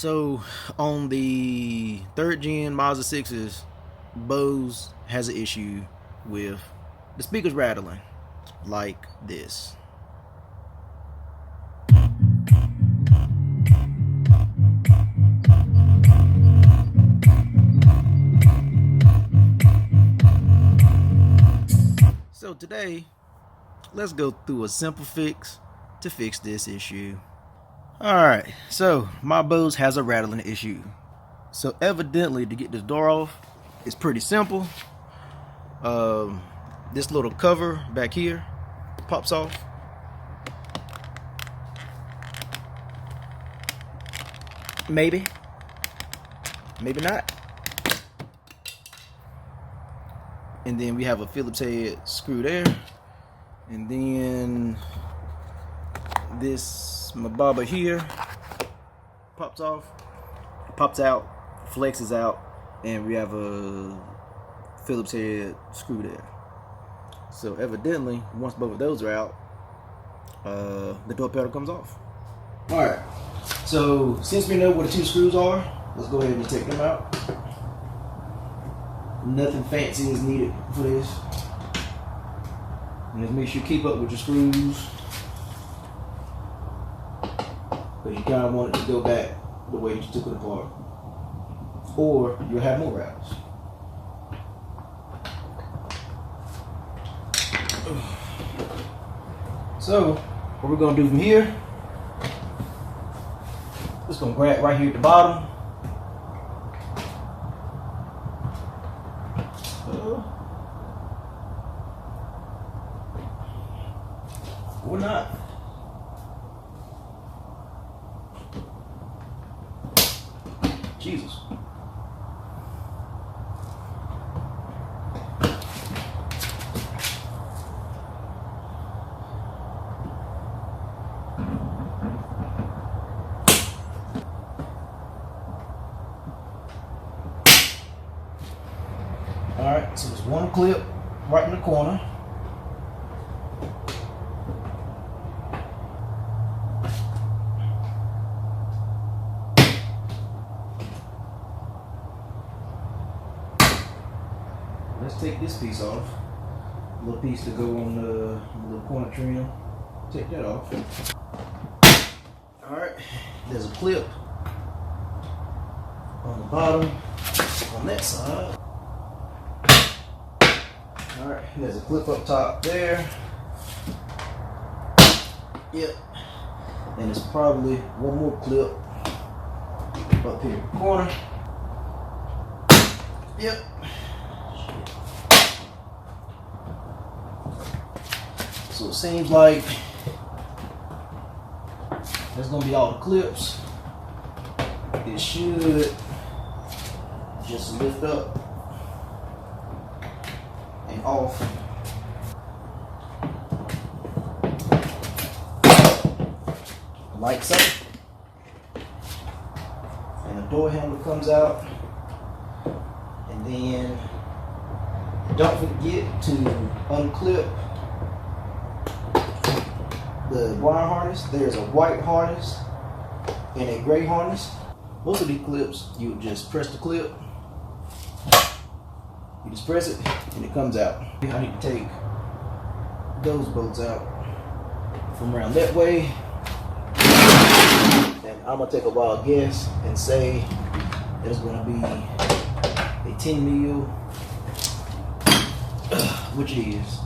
So on the 3rd gen Mazda 6s, Bose has an issue with the speakers rattling like this. So today, let's go through a simple fix to fix this issue. Alright, so my Bose has a rattling issue. So evidently, to get this door off, it's pretty simple. This little cover back here pops off. Maybe not. And then we have a Phillips head screw there. And then this mababa here pops off, pops out, flexes out, and we have a Phillips head screw there. So evidently, once both of those are out, the door pedal comes off. Alright, so since we know where the two screws are, let's go ahead and take them out. Nothing fancy is needed for this. And just make sure you keep up with your screws, because you kind of want it to go back the way you took it apart, or you'll have more rattles. So what we're going to do from here, just going to grab right here at the bottom. Or not. Jesus. Alright, so there's one clip right in the corner. Let's take this piece off. A little piece to go on the little corner trim. Take that off. Alright, there's a clip on the bottom on that side. Alright, there's a clip up top there. Yep. And there's probably one more clip up here in the corner. Yep. So it seems like that's going to be all the clips. It should just lift up and off. Like so. And the door handle comes out. And then don't forget to unclip the wire harness. There's a white harness and a gray harness. Most of these clips, you just press the clip. You just press it and it comes out. I need to take those bolts out from around that way. And I'm gonna take a wild guess and say that it's gonna be a 10 mil, which it is.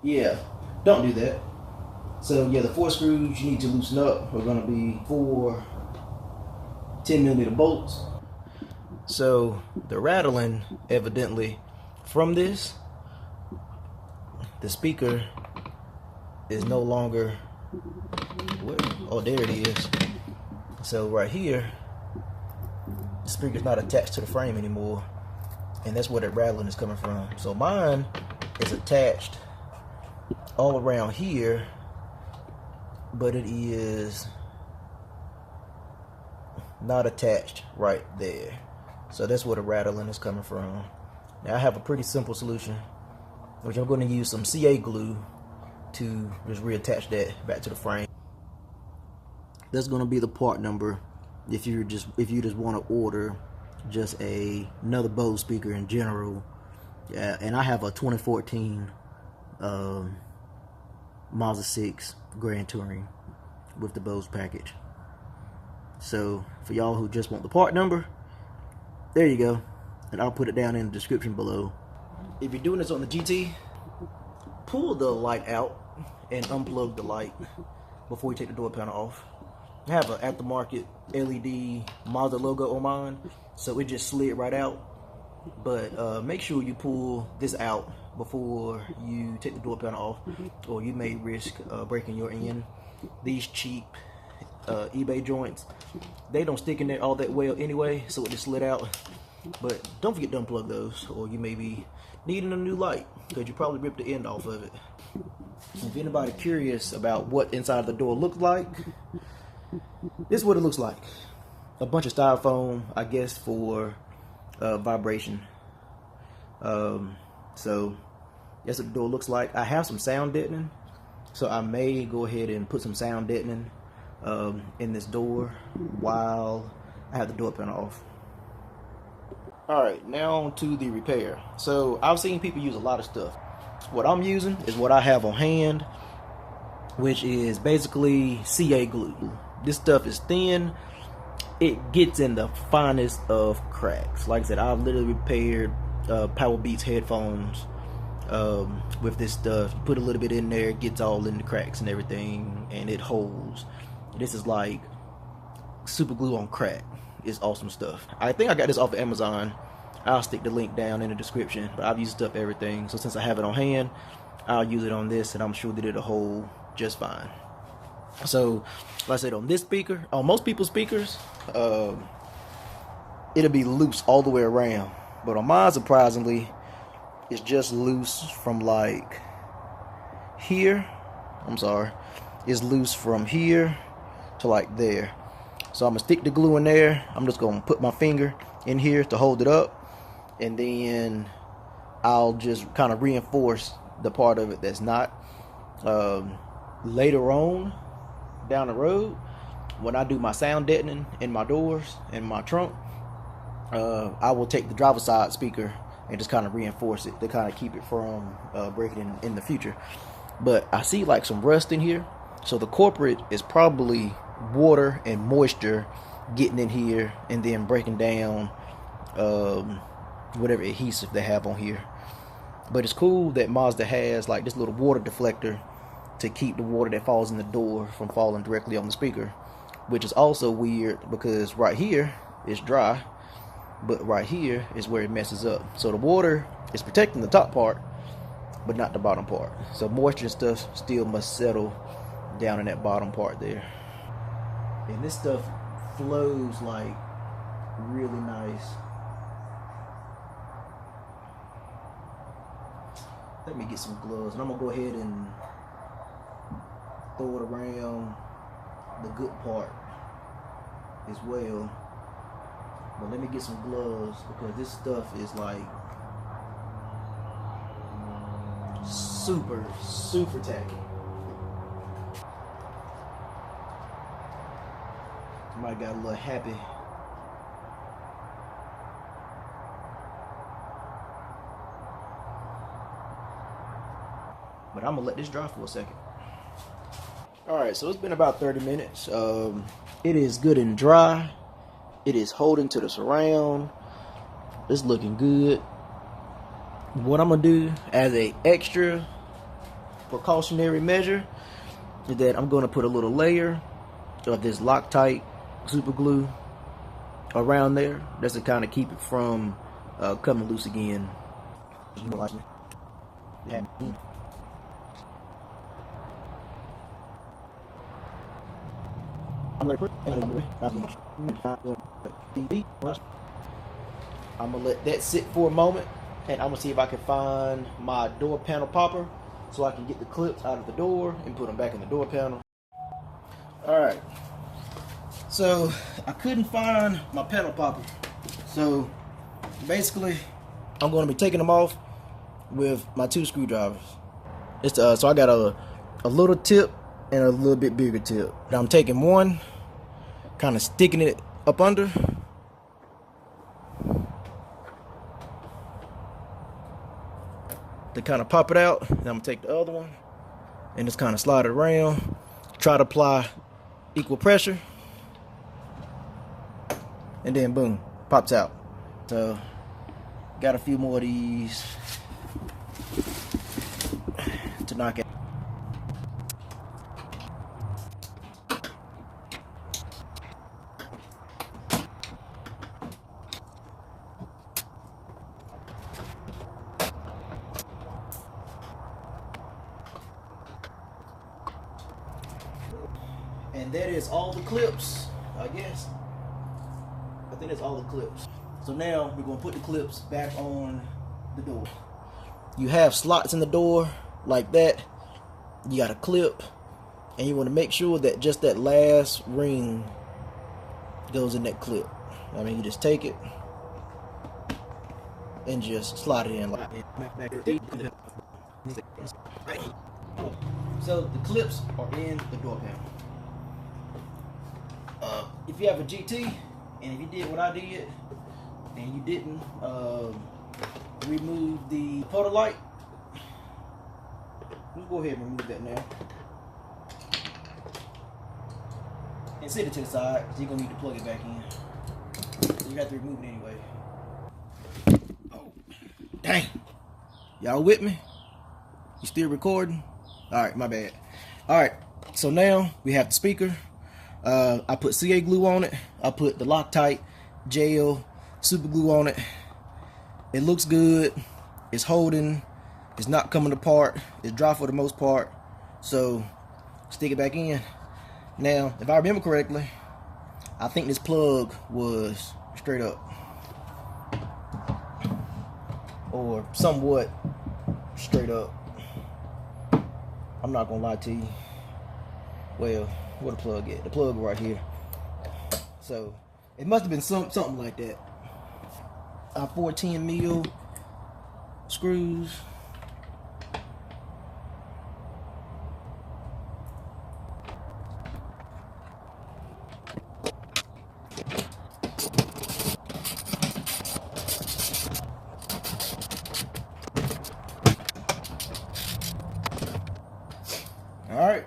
Yeah, don't do that. So yeah, the 4 screws you need to loosen up are going to be 4 10mm bolts. So the rattling, evidently, from this, the speaker is no longer, oh, there it is. So right here, the speaker's not attached to the frame anymore, and that's where that rattling is coming from. So mine is attached all around here, but it is not attached right there. So that's where the rattling is coming from. Now I have a pretty simple solution, which I'm going to use some CA glue to just reattach that back to the frame. That's going to be the part number if you just want to order just another Bose speaker in general. Yeah, and I have a 2014 Mazda 6 Grand Touring with the Bose package. So for y'all who just want the part number, there you go, and I'll put it down in the description below. If you're doing this on the GT, pull the light out and unplug the light before you take the door panel off. I have an Aftermarket LED Mazda logo on mine, so it just slid right out. But make sure you pull this out before you take the door panel off, or you may risk breaking your end. These cheap eBay joints, they don't stick in there all that well anyway, so it just slid out. But don't forget to unplug those, or you may be needing a new light because you probably ripped the end off of it. If anybody curious about what inside of the door looks like, this is what it looks like. A bunch of styrofoam, I guess, for vibration. So that's what the door looks like. I have some sound deadening, so I may go ahead and put some sound deadening in this door while I have the door panel off. Alright, now on to the repair. So I've seen people use a lot of stuff. What I'm using is what I have on hand, which is basically CA glue. This stuff is thin. It gets in the finest of cracks. Like I said, I've literally repaired Power Beats headphones with this stuff. You put a little bit in there, it gets all in the cracks and everything, and it holds. This is like super glue on crack. It's awesome stuff. I think I got this off of Amazon. I'll stick the link down in the description, but I've used it up everything. So since I have it on hand, I'll use it on this, and I'm sure that it'll hold just fine. So, like I said, on this speaker, on most people's speakers, it'll be loose all the way around. But on mine, surprisingly, it's just loose from like here. I'm sorry. It's loose from here to like there. So I'm going to stick the glue in there. I'm just going to put my finger in here to hold it up. And then I'll just kind of reinforce the part of it that's not. Later on, down the road, when I do my sound deadening in my doors and my trunk, I will take the driver's side speaker and just kind of reinforce it to kind of keep it from breaking in the future. But I see like some rust in here, so the culprit is probably water and moisture getting in here and then breaking down whatever adhesive they have on here. But it's cool that Mazda has like this little water deflector to keep the water that falls in the door from falling directly on the speaker, which is also weird because right here is dry, but right here is where it messes up. So the water is protecting the top part, but not the bottom part. So moisture and stuff still must settle down in that bottom part there. And this stuff flows like really nice. Let me get some gloves, and I'm gonna go ahead and throw it around the good part as well. But let me get some gloves because this stuff is like super tacky. Somebody got a little happy. But I'm gonna let this dry for a second. Alright, so it's been about 30 minutes. It is good and dry. It is holding to the surround. It's looking good. What I'm gonna do as a extra precautionary measure is that I'm gonna put a little layer of this Loctite super glue around there. That's to kind of keep it from coming loose again. I'm gonna let that sit for a moment and I'm gonna see if I can find my door panel popper so I can get the clips out of the door and put them back in the door panel. Alright, so I couldn't find my panel popper, so basically I'm going to be taking them off with my 2 screwdrivers. It's so I got a little tip and a little bit bigger tip. Now I'm taking one, kind of sticking it up under, to kind of pop it out. And I'm gonna take the other one and just kind of slide it around, try to apply equal pressure, and then boom, pops out. So got a few more of these to knock out. And that is all the clips, I guess. I think that's all the clips. So now we're gonna put the clips back on the door. You have slots in the door like that. You got a clip, and you want to make sure that just that last ring goes in that clip. I mean, you just take it and just slide it in like that. So the clips are in the door panel. If you have a GT, and if you did what I did, and you didn't remove the puddle light, we'll go ahead and remove that now. And set it to the side, because you're going to need to plug it back in. So you have to remove it anyway. Oh, dang. Y'all with me? You still recording? Alright, my bad. Alright, so now we have the speaker. I put CA glue on it. I put the Loctite gel super glue on it. It looks good. It's holding. It's not coming apart. It's dry for the most part. So stick it back in. Now, if I remember correctly, I think this plug was straight up, or somewhat straight up. I'm not gonna lie to you. Well, where the plug at? The plug right here. So it must have been something like that. 14 mil screws. Alright,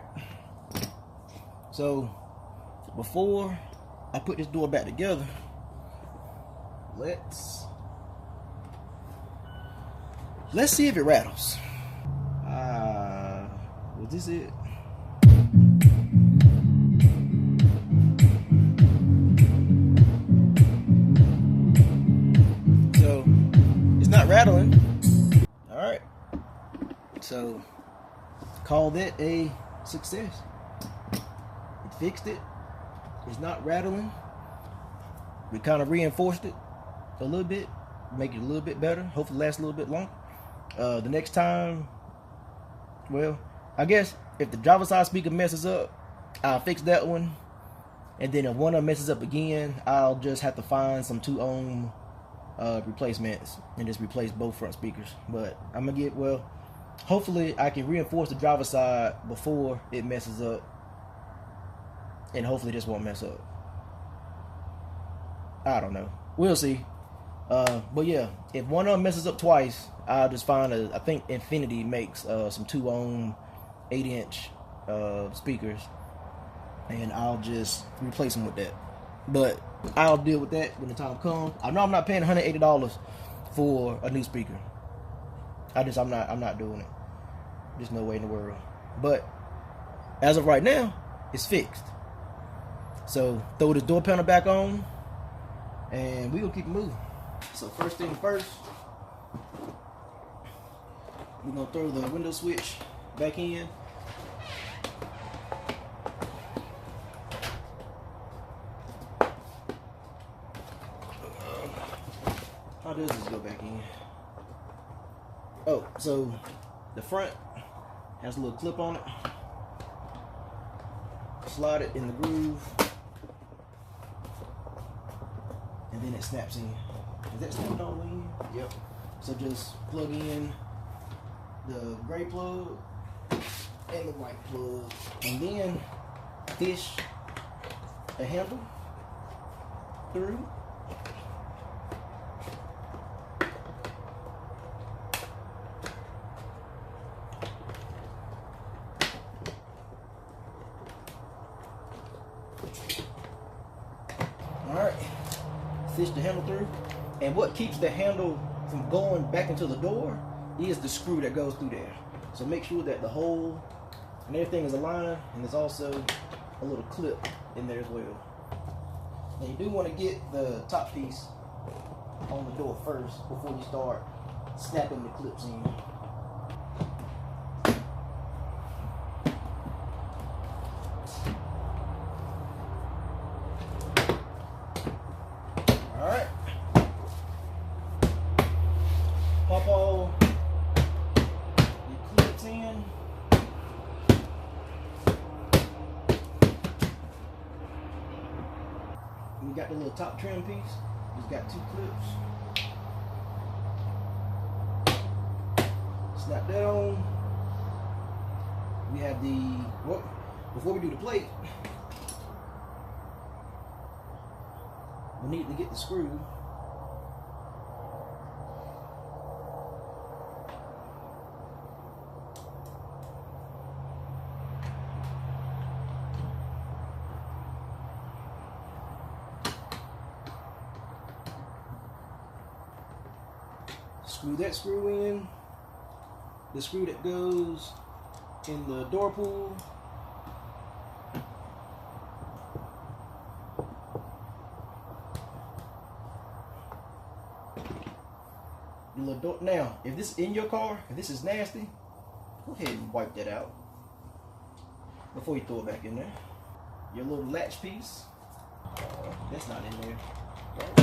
so before I put this door back together, let's see if it rattles. Was this it? So it's not rattling. Alright, so call that a success. It fixed it. It's not rattling. We kind of reinforced it a little bit, make it a little bit better. Hopefully last a little bit longer. The next time, well, I guess if the driver's side speaker messes up, I'll fix that one. And then if one of them messes up again, I'll just have to find some 2-ohm replacements and just replace both front speakers. But I'm gonna get, well, hopefully I can reinforce the driver's side before it messes up, and hopefully this won't mess up. I don't know. We'll see. But yeah, if one of them messes up twice, I'll just find I think Infinity makes some 2-ohm 8-inch speakers, and I'll just replace them with that. But I'll deal with that when the time comes. I know I'm not paying $180 for a new speaker. I'm not doing it. There's no way in the world. But as of right now, it's fixed. So throw this door panel back on, and we're gonna keep it moving. So first thing first, we're gonna throw the window switch back in. How does this go back in? So the front has a little clip on it. Slide it in the groove, and then it snaps in. Is that snapping all the way in? Yep. So just plug in the gray plug and the white plug, and then fish a handle through. Alright, fish the handle through, and what keeps the handle from going back into the door is the screw that goes through there. So make sure that the hole and everything is aligned, and there's also a little clip in there as well. Now you do want to get the top piece on the door first before you start snapping the clips in. Alright. Pop all your clips in. We got the little top trim piece. It's got 2 clips. Snap that on. We have the, well, before we do the plate, we need to get the screw. Screw that screw in. The screw that goes in the door pull. The little door. Now, if this is in your car, if this is nasty, go ahead and wipe that out before you throw it back in there. Your little latch piece. That's not in there. Right.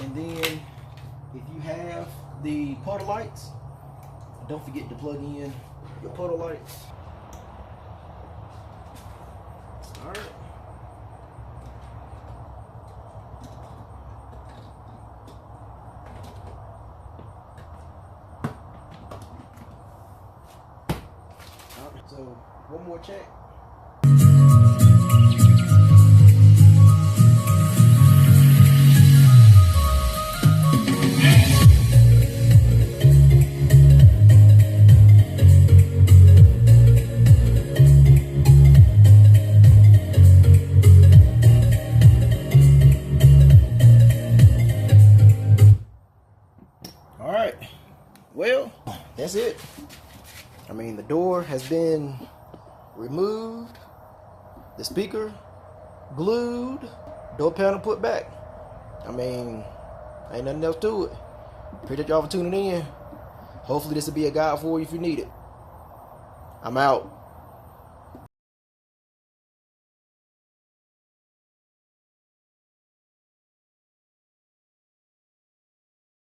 And then, if you have the puddle lights, don't forget to plug in your puddle lights. Alright. So, one more check. Alright, well, that's it. I mean, the door has been removed, the speaker glued, door panel put back. I mean, ain't nothing else to it. Appreciate y'all for tuning in. Hopefully this will be a guide for you if you need it. I'm out.